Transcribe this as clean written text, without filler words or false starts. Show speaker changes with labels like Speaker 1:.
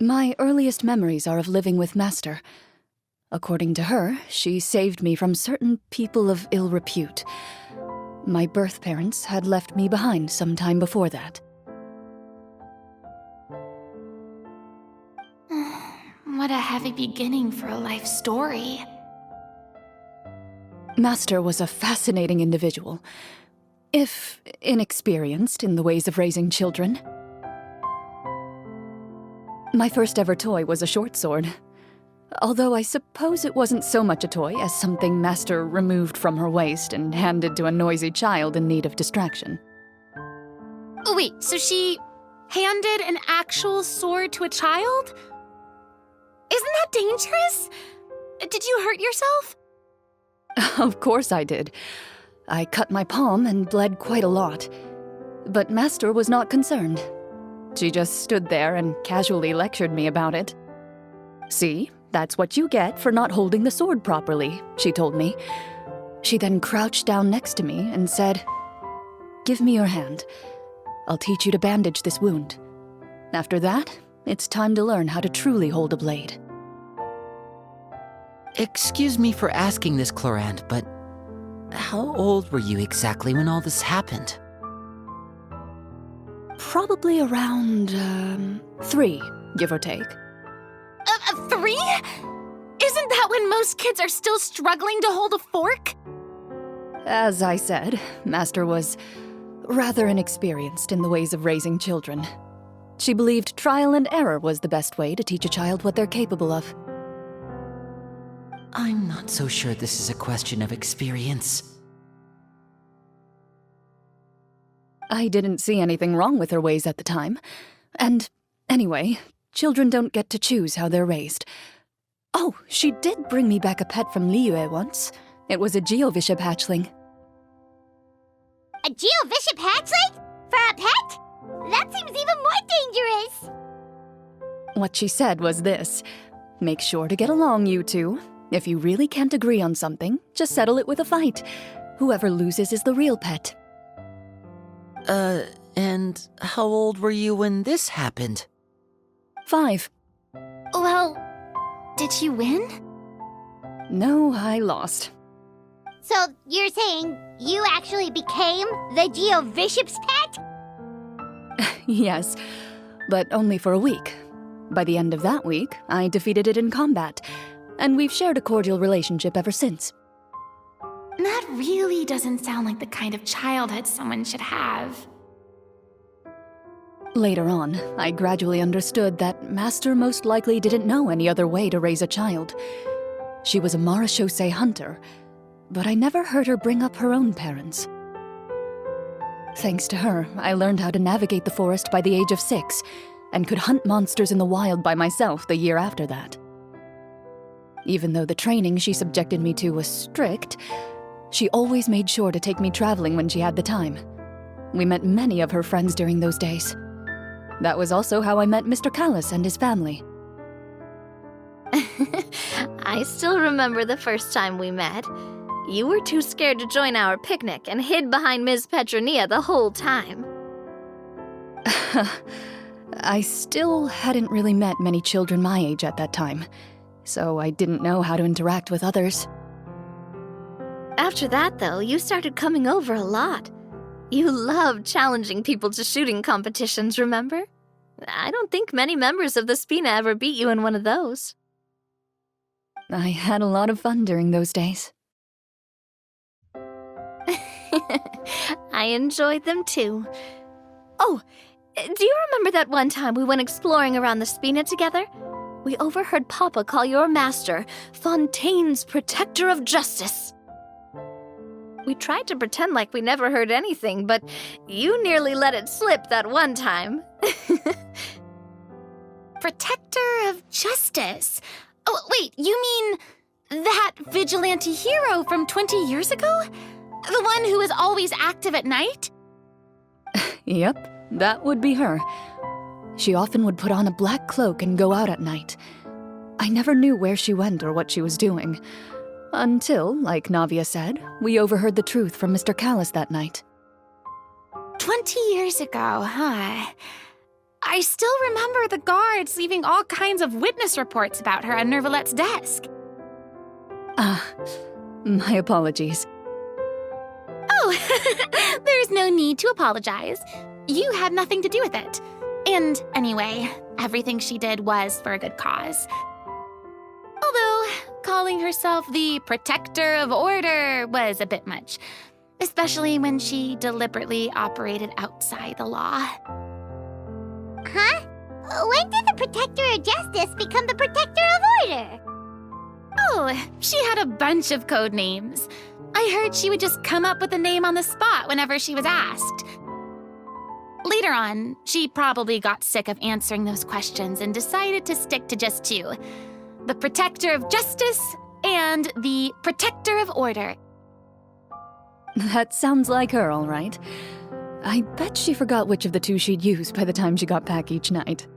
Speaker 1: My earliest memories are of living with Master. According to her, she saved me from certain people of ill repute. My birth parents had left me behind some time before that.
Speaker 2: What a heavy beginning for a life story.
Speaker 1: Master was a fascinating individual, if inexperienced in the ways of raising children. My first ever toy was a short sword, although I suppose it wasn't so much a toy as something Master removed from her waist and handed to a noisy child in need of distraction.
Speaker 2: Oh wait, so she handed an actual sword to a child? Isn't that dangerous? Did you hurt yourself?
Speaker 1: Of course I did. I cut my palm and bled quite a lot. But Master was not concerned. She just stood there and casually lectured me about it. "See, that's what you get for not holding the sword properly," she told me. She then crouched down next to me and said, "Give me your hand. I'll teach you to bandage this wound. After that, it's time to learn how to truly hold a blade."
Speaker 3: Excuse me for asking this, Clorand, but how old were you exactly when all this happened?
Speaker 1: Probably around, 3, give or take.
Speaker 2: 3? Isn't that when most kids are still struggling to hold a fork?
Speaker 1: As I said, Master was rather inexperienced in the ways of raising children. She believed trial and error was the best way to teach a child what they're capable of.
Speaker 3: I'm not so sure this is a question of experience.
Speaker 1: I didn't see anything wrong with her ways at the time. And anyway, children don't get to choose how they're raised. Oh, she did bring me back a pet from Liyue once. It was a Geovishap hatchling.
Speaker 4: A Geovishap hatchling? For a pet? That seems even more dangerous!
Speaker 1: What she said was this: "Make sure to get along, you two. If you really can't agree on something, just settle it with a fight. Whoever loses is the real pet."
Speaker 3: And how old were you when this happened?
Speaker 1: 5.
Speaker 2: Well, did she win?
Speaker 1: No, I lost.
Speaker 4: So you're saying you actually became the Geovishap's pet?
Speaker 1: Yes, but only for a week. By the end of that week, I defeated it in combat, and we've shared a cordial relationship ever since.
Speaker 2: That really doesn't sound like the kind of childhood someone should have.
Speaker 1: Later on, I gradually understood that Master most likely didn't know any other way to raise a child. She was a Marechaussee hunter, but I never heard her bring up her own parents. Thanks to her, I learned how to navigate the forest by the age of 6, and could hunt monsters in the wild by myself the year after that. Even though the training she subjected me to was strict, she always made sure to take me traveling when she had the time. We met many of her friends during those days. That was also how I met Mr. Callis and his family.
Speaker 5: I still remember the first time we met. You were too scared to join our picnic and hid behind Ms. Petronia the whole time.
Speaker 1: I still hadn't really met many children my age at that time, so I didn't know how to interact with others.
Speaker 5: After that, though, you started coming over a lot. You loved challenging people to shooting competitions, remember? I don't think many members of the Spina ever beat you in one of those.
Speaker 1: I had a lot of fun during those days.
Speaker 5: I enjoyed them too. Oh, do you remember that one time we went exploring around the Spina together? We overheard Papa call your master Fontaine's Protector of Justice. We tried to pretend like we never heard anything, but you nearly let it slip that one time.
Speaker 2: Protector of Justice? Oh, wait, you mean that vigilante hero from 20 years ago? The one who is always active at night?
Speaker 1: Yep, that would be her. She often would put on a black cloak and go out at night. I never knew where she went or what she was doing. Until, like Navia said, we overheard the truth from Mr. Callis that night.
Speaker 2: 20 years ago, huh? I still remember the guards leaving all kinds of witness reports about her on Nervalette's desk.
Speaker 1: My apologies.
Speaker 2: Oh, there's no need to apologize. You had nothing to do with it. And anyway, everything she did was for a good cause. Although, calling herself the protector of order was a bit much, especially when she deliberately operated outside the law.
Speaker 4: Huh? When did the Protector of Justice become the Protector of Order?
Speaker 2: Oh, she had a bunch of code names. I heard she would just come up with a name on the spot whenever she was asked. Later on, she probably got sick of answering those questions and decided to stick to just two: the Protector of Justice and the Protector of Order.
Speaker 1: That sounds like her, all right. I bet she forgot which of the two she'd use by the time she got back each night.